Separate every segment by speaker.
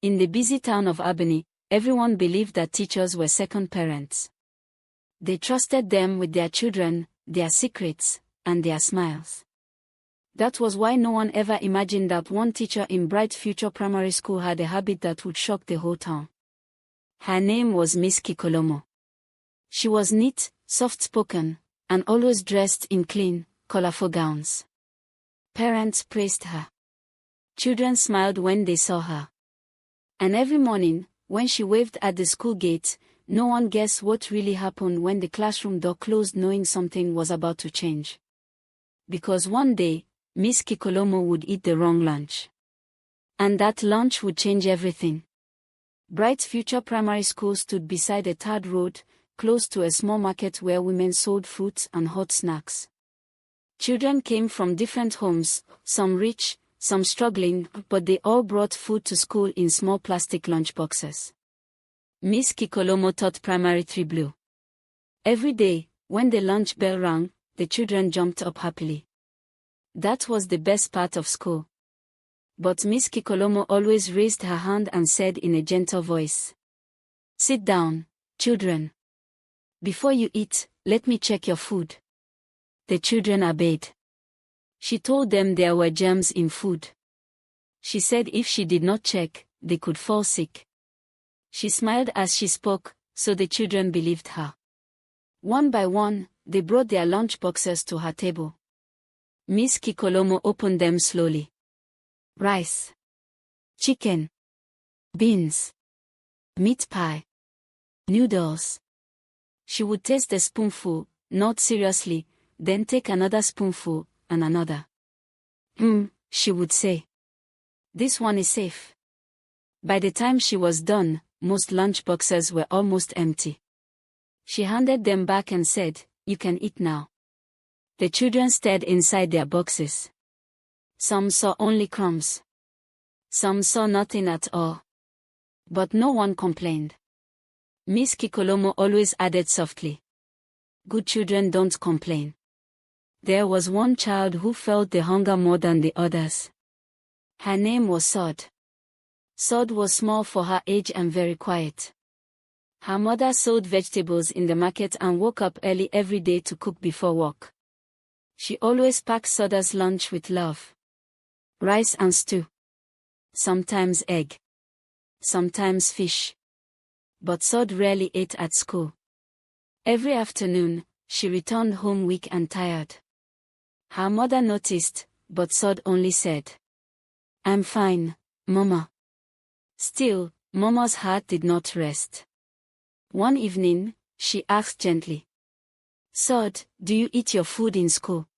Speaker 1: In the busy town of Albany, everyone believed that teachers were second parents. They trusted them with their children, their secrets, and their smiles. That was why no one ever imagined that one teacher in Bright Future Primary School had a habit that would shock the whole town. Her name was Miss Kikolomo. She was neat, soft-spoken, and always dressed in clean, colorful gowns. Parents praised her. Children smiled when they saw her. And every morning, when she waved at the school gate, no one guessed what really happened when the classroom door closed, knowing something was about to change. Because one day, Miss Kikolomo would eat the wrong lunch. And that lunch would change everything. Bright Future Primary School stood beside a tarred road, close to a small market where women sold fruits and hot snacks. Children came from different homes, some rich, some struggling, but they all brought food to school in small plastic lunchboxes. Miss Kikolomo taught Primary 3 Blue. Every day, when the lunch bell rang, the children jumped up happily. That was the best part of school. But Miss Kikolomo always raised her hand and said in a gentle voice, "Sit down, children. Before you eat, let me check your food." The children obeyed. She told them there were germs in food. She said if she did not check, they could fall sick. She smiled as she spoke, so the children believed her. One by one, they brought their lunch boxes to her table. Miss Kikolomo opened them slowly. Rice, chicken, beans, meat pie, noodles. She would taste a spoonful, nod seriously, then take another spoonful, and another. She would say. This one is safe. By the time she was done, most lunch boxes were almost empty. She handed them back and said, "You can eat now." The children stared inside their boxes. Some saw only crumbs. Some saw nothing at all. But no one complained. Miss Kikolomo always added softly, "Good children don't complain." There was one child who felt the hunger more than the others. Her name was Sod. Sod was small for her age and very quiet. Her mother sold vegetables in the market and woke up early every day to cook before work. She always packed Soda's lunch with love. Rice and stew. Sometimes egg. Sometimes fish. But Sod rarely ate at school. Every afternoon, she returned home weak and tired. Her mother noticed, but Sod only said, "I'm fine, Mama." Still, Mama's heart did not rest. One evening, she asked gently, "Sod, do you eat your food in school?"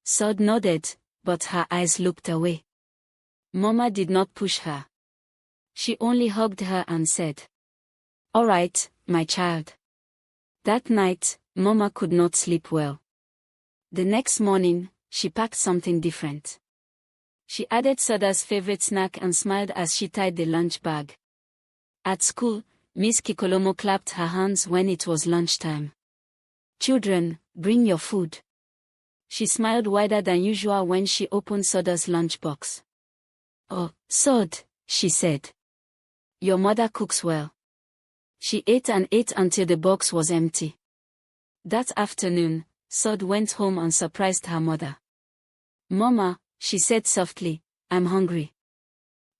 Speaker 1: Sod nodded, but her eyes looked away. Mama did not push her. She only hugged her and said, "All right, my child." That night, Mama could not sleep well. The next morning, she packed something different. She added Soda's favorite snack and smiled as she tied the lunch bag. At school, Miss Kikolomo clapped her hands when it was lunchtime. "Children, bring your food." She smiled wider than usual when she opened Soda's lunchbox. "Oh, Sod," she said. "Your mother cooks well." She ate and ate until the box was empty. That afternoon, Sod went home and surprised her mother. "Mama," she said softly, "I'm hungry."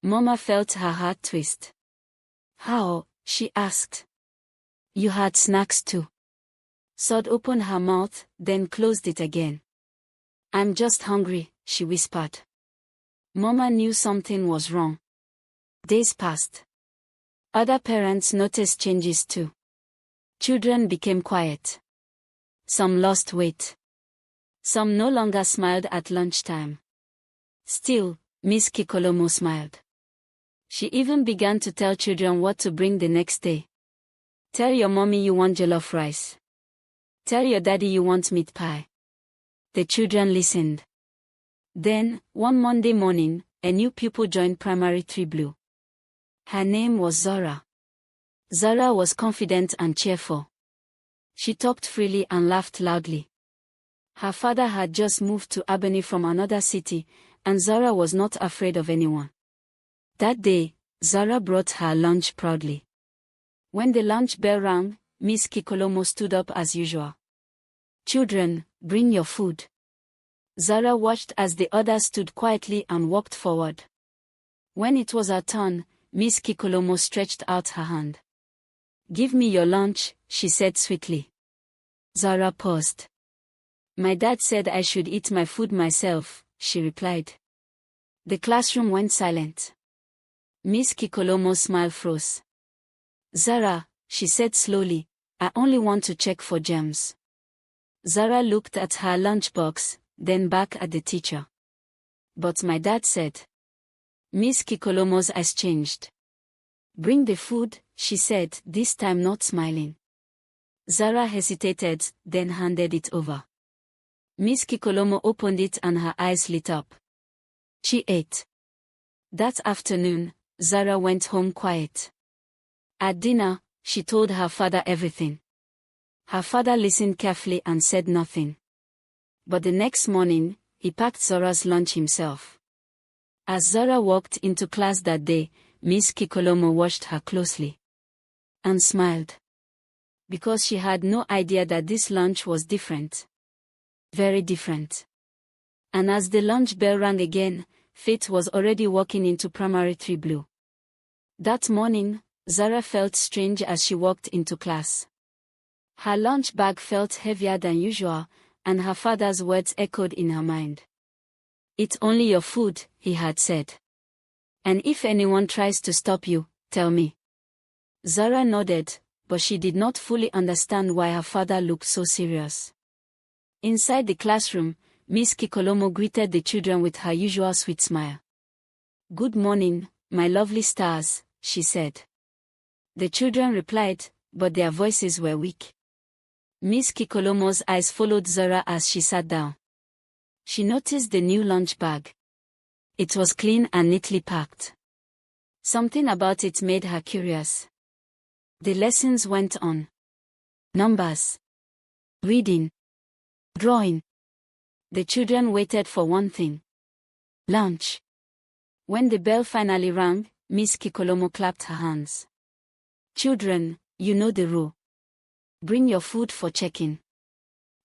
Speaker 1: Mama felt her heart twist. "How?" she asked. "You had snacks too." Sod opened her mouth, then closed it again. "I'm just hungry," she whispered. Mama knew something was wrong. Days passed. Other parents noticed changes too. Children became quiet. Some lost weight. Some no longer smiled at lunchtime. Still, Miss Kikolomo smiled. She even began to tell children what to bring the next day. "Tell your mommy you want jollof rice. Tell your daddy you want meat pie." The children listened. Then, one Monday morning, a new pupil joined Primary 3 Blue. Her name was Zora. Zora was confident and cheerful. She talked freely and laughed loudly. Her father had just moved to Albany from another city, and Zora was not afraid of anyone. That day, Zara brought her lunch proudly. When the lunch bell rang, Miss Kikolomo stood up as usual. "Children, bring your food." Zara watched as the others stood quietly and walked forward. When it was her turn, Miss Kikolomo stretched out her hand. "Give me your lunch," she said sweetly. Zara paused. "My dad said I should eat my food myself," she replied. The classroom went silent. Miss Kikolomo's smile froze. "Zara," she said slowly, "I only want to check for gems." Zara looked at her lunchbox, then back at the teacher. "But my dad said." Miss Kikolomo's eyes changed. "Bring the food," she said, this time not smiling. Zara hesitated, then handed it over. Miss Kikolomo opened it and her eyes lit up. She ate. That afternoon, Zara went home quiet. At dinner, she told her father everything. Her father listened carefully and said nothing. But the next morning, he packed Zara's lunch himself. As Zara walked into class that day, Miss Kikolomo watched her closely. And smiled. Because she had no idea that this lunch was different. Very different. And as the lunch bell rang again, Faith was already walking into Primary 3 Blue. That morning, Zara felt strange as she walked into class. Her lunch bag felt heavier than usual, and her father's words echoed in her mind. "It's only your food," he had said. "And if anyone tries to stop you, tell me." Zara nodded, but she did not fully understand why her father looked so serious. Inside the classroom, Miss Kikolomo greeted the children with her usual sweet smile. "Good morning, my lovely stars," she said. The children replied, but their voices were weak. Miss Kikolomo's eyes followed Zara as she sat down. She noticed the new lunch bag. It was clean and neatly packed. Something about it made her curious. The lessons went on. Numbers. Reading. Drawing. The children waited for one thing. Lunch. When the bell finally rang, Miss Kikolomo clapped her hands. "Children, you know the rule. Bring your food for check-in."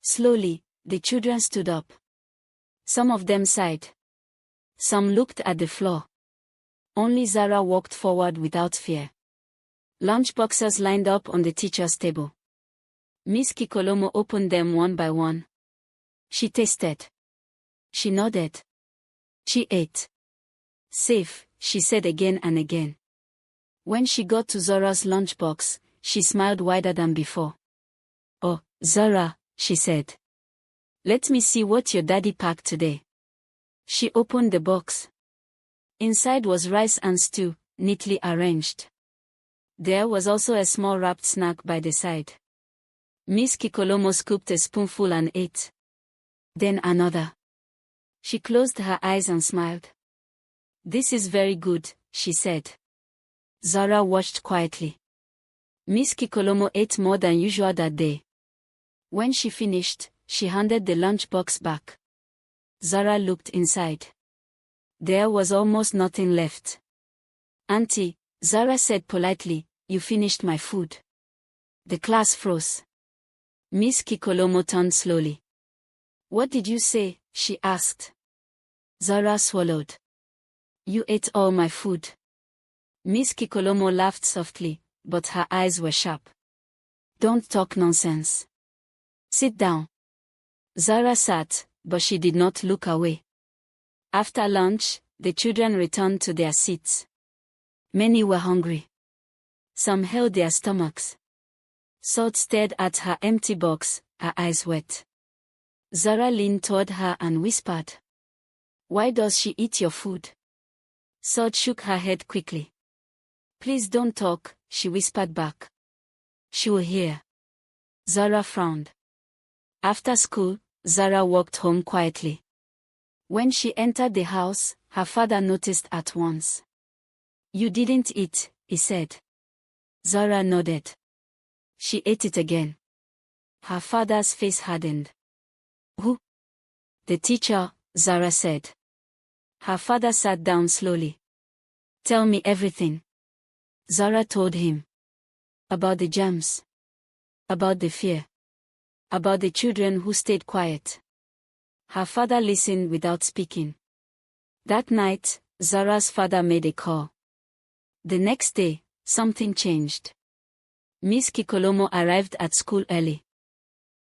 Speaker 1: Slowly, the children stood up. Some of them sighed. Some looked at the floor. Only Zara walked forward without fear. Lunchboxes lined up on the teacher's table. Miss Kikolomo opened them one by one. She tasted. She nodded. She ate. "Safe," she said again and again. When she got to Zara's lunchbox, she smiled wider than before. "Oh, Zara," she said. "Let me see what your daddy packed today." She opened the box. Inside was rice and stew, neatly arranged. There was also a small wrapped snack by the side. Miss Kikolomo scooped a spoonful and ate. Then another. She closed her eyes and smiled. "This is very good," she said. Zara watched quietly. Miss Kikolomo ate more than usual that day. When she finished, she handed the lunchbox back. Zara looked inside. There was almost nothing left. "Auntie," Zara said politely, "you finished my food." The class froze. Miss Kikolomo turned slowly. "What did you say?" she asked. Zara swallowed. "You ate all my food." Miss Kikolomo laughed softly, but her eyes were sharp. "Don't talk nonsense. Sit down." Zara sat, but she did not look away. After lunch, the children returned to their seats. Many were hungry. Some held their stomachs. Salt stared at her empty box, her eyes wet. Zara leaned toward her and whispered, "Why does she eat your food?" Salt shook her head quickly. "Please don't talk," she whispered back. "She will hear." Zara frowned. After school, Zara walked home quietly. When she entered the house, her father noticed at once. "You didn't eat," he said. Zara nodded. She ate it again. Her father's face hardened. "Who?" "The teacher," Zara said. Her father sat down slowly. "Tell me everything." Zara told him. About the jams. About the fear. About the children who stayed quiet. Her father listened without speaking. That night, Zara's father made a call. The next day, something changed. Miss Kikolomo arrived at school early.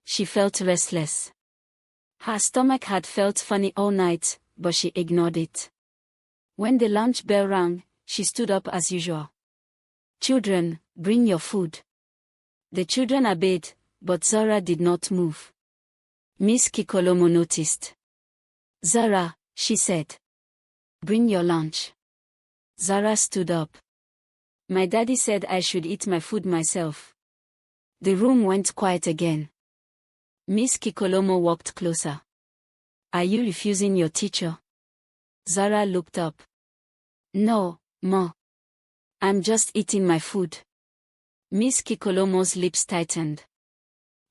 Speaker 1: She felt restless. Her stomach had felt funny all night, but she ignored it. When the lunch bell rang, she stood up as usual. Children, bring your food. The children obeyed, but Zara did not move. Miss Kikolomo noticed. Zara, she said. Bring your lunch. Zara stood up. My daddy said I should eat my food myself. The room went quiet again. Miss Kikolomo walked closer. Are you refusing your teacher? Zara looked up. No, Ma. I'm just eating my food. Miss Kikolomo's lips tightened.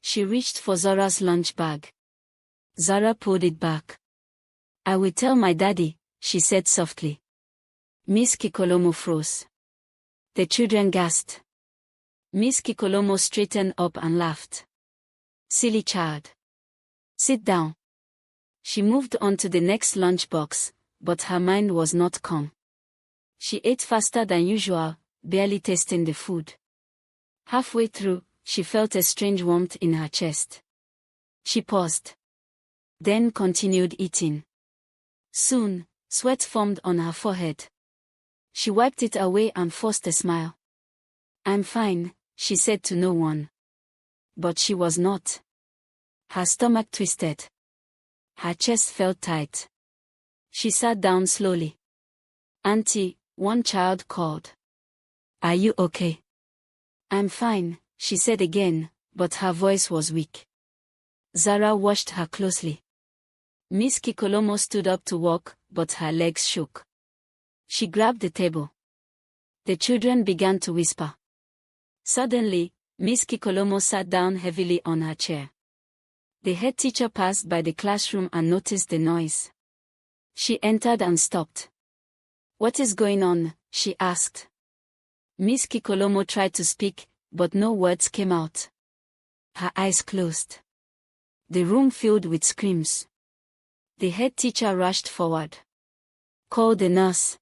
Speaker 1: She reached for Zara's lunch bag. Zara pulled it back. I will tell my daddy, she said softly. Miss Kikolomo froze. The children gasped. Miss Kikolomo straightened up and laughed. Silly child. Sit down. She moved on to the next lunchbox, but her mind was not calm. She ate faster than usual, barely tasting the food. Halfway through, she felt a strange warmth in her chest. She paused. Then continued eating. Soon, sweat formed on her forehead. She wiped it away and forced a smile. I'm fine, she said to no one. But she was not. Her stomach twisted. Her chest felt tight. She sat down slowly. Auntie, one child called. Are you okay? I'm fine, she said again, but her voice was weak. Zara watched her closely. Miss Kikolomo stood up to walk, but her legs shook. She grabbed the table. The children began to whisper. Suddenly, Miss Kikolomo sat down heavily on her chair. The head teacher passed by the classroom and noticed the noise. She entered and stopped. What is going on? She asked. Miss Kikolomo tried to speak, but no words came out. Her eyes closed. The room filled with screams. The head teacher rushed forward. Call the nurse.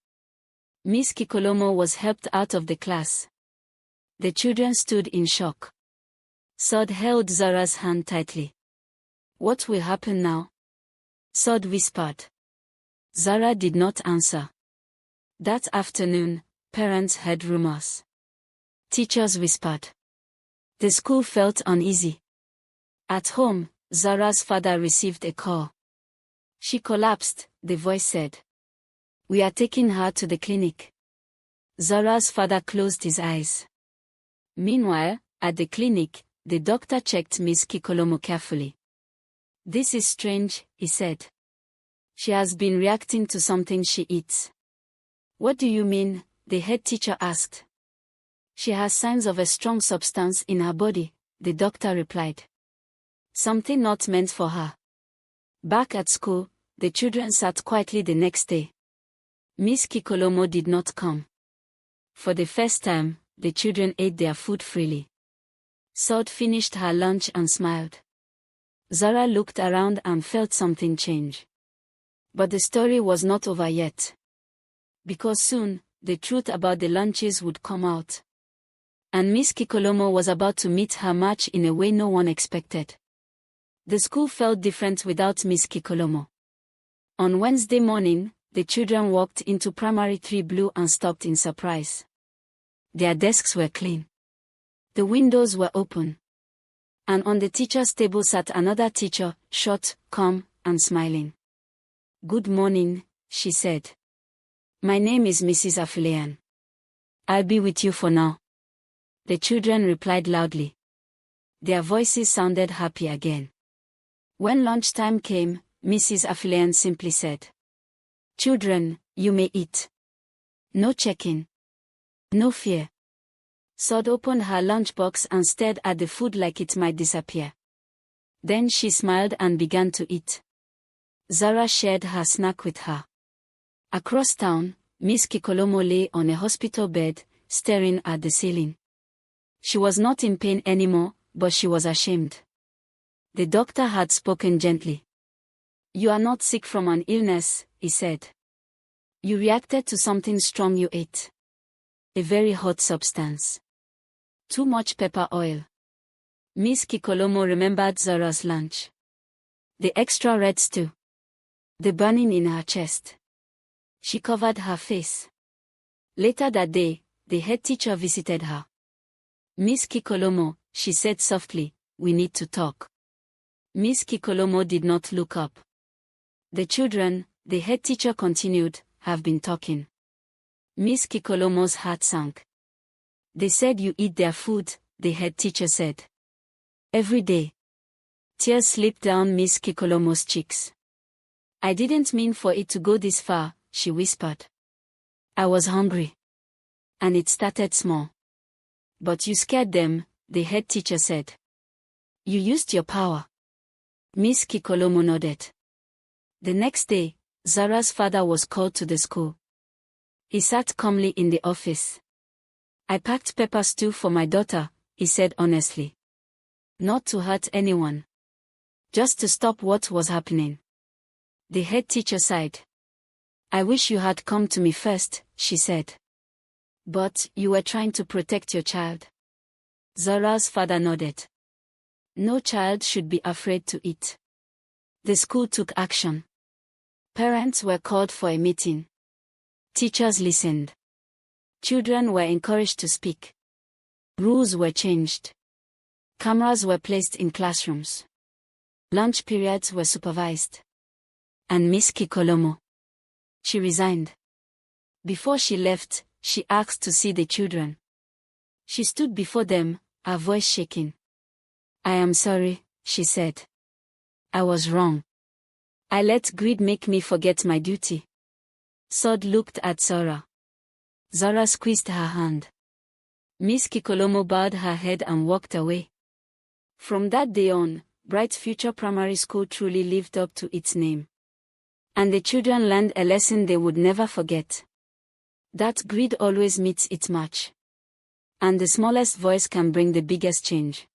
Speaker 1: Miss Kikolomo was helped out of the class. The children stood in shock. Sod held Zara's hand tightly. What will happen now? Sod whispered. Zara did not answer. That afternoon, parents heard rumors. Teachers whispered. The school felt uneasy. At home, Zara's father received a call. She collapsed, the voice said. We are taking her to the clinic. Zara's father closed his eyes. Meanwhile, at the clinic, the doctor checked Miss Kikolomo carefully. This is strange, he said. She has been reacting to something she eats. What do you mean? The head teacher asked. She has signs of a strong substance in her body, the doctor replied. Something not meant for her. Back at school, the children sat quietly the next day. Miss Kikolomo did not come. For the first time, the children ate their food freely. Sod finished her lunch and smiled. Zara looked around and felt something change. But the story was not over yet. Because soon, the truth about the lunches would come out. And Miss Kikolomo was about to meet her match in a way no one expected. The school felt different without Miss Kikolomo. On Wednesday morning, the children walked into Primary 3 Blue and stopped in surprise. Their desks were clean. The windows were open. And on the teacher's table sat another teacher, short, calm, and smiling. Good morning, she said. My name is Mrs. Afilian. I'll be with you for now. The children replied loudly. Their voices sounded happy again. When lunchtime came, Mrs. Afilian simply said, Children, you may eat. No checking. No fear. Sod opened her lunchbox and stared at the food like it might disappear. Then she smiled and began to eat. Zara shared her snack with her. Across town, Miss Kikolomo lay on a hospital bed, staring at the ceiling. She was not in pain anymore, but she was ashamed. The doctor had spoken gently. "You are not sick from an illness," he said. "You reacted to something strong you ate. A very hot substance. Too much pepper oil." Miss Kikolomo remembered Zora's lunch. The extra red stew. The burning in her chest. She covered her face. Later that day, the head teacher visited her. "Miss Kikolomo," she said softly, "we need to talk." Miss Kikolomo did not look up. "The children," the head teacher continued, "have been talking." Miss Kikolomo's heart sank. "They said you eat their food," the head teacher said. "Every day." Tears slipped down Miss Kikolomo's cheeks. "I didn't mean for it to go this far," she whispered. "I was hungry. And it started small." "But you scared them," the head teacher said. "You used your power." Miss Kikolomo nodded. The next day, Zara's father was called to the school. He sat calmly in the office. "I packed pepper stew for my daughter," he said honestly. "Not to hurt anyone. Just to stop what was happening." The head teacher sighed. "I wish you had come to me first," she said. "But you were trying to protect your child." Zara's father nodded. No child should be afraid to eat. The school took action. Parents were called for a meeting. Teachers listened. Children were encouraged to speak. Rules were changed. Cameras were placed in classrooms. Lunch periods were supervised. And Miss Kikolomo. She resigned. Before she left, she asked to see the children. She stood before them, her voice shaking. "I am sorry," she said. "I was wrong. I let greed make me forget my duty." Sod looked at Zora. Zora squeezed her hand. Miss Kikolomo bowed her head and walked away. From that day on, Bright Future Primary School truly lived up to its name. And the children learned a lesson they would never forget. That greed always meets its match. And the smallest voice can bring the biggest change.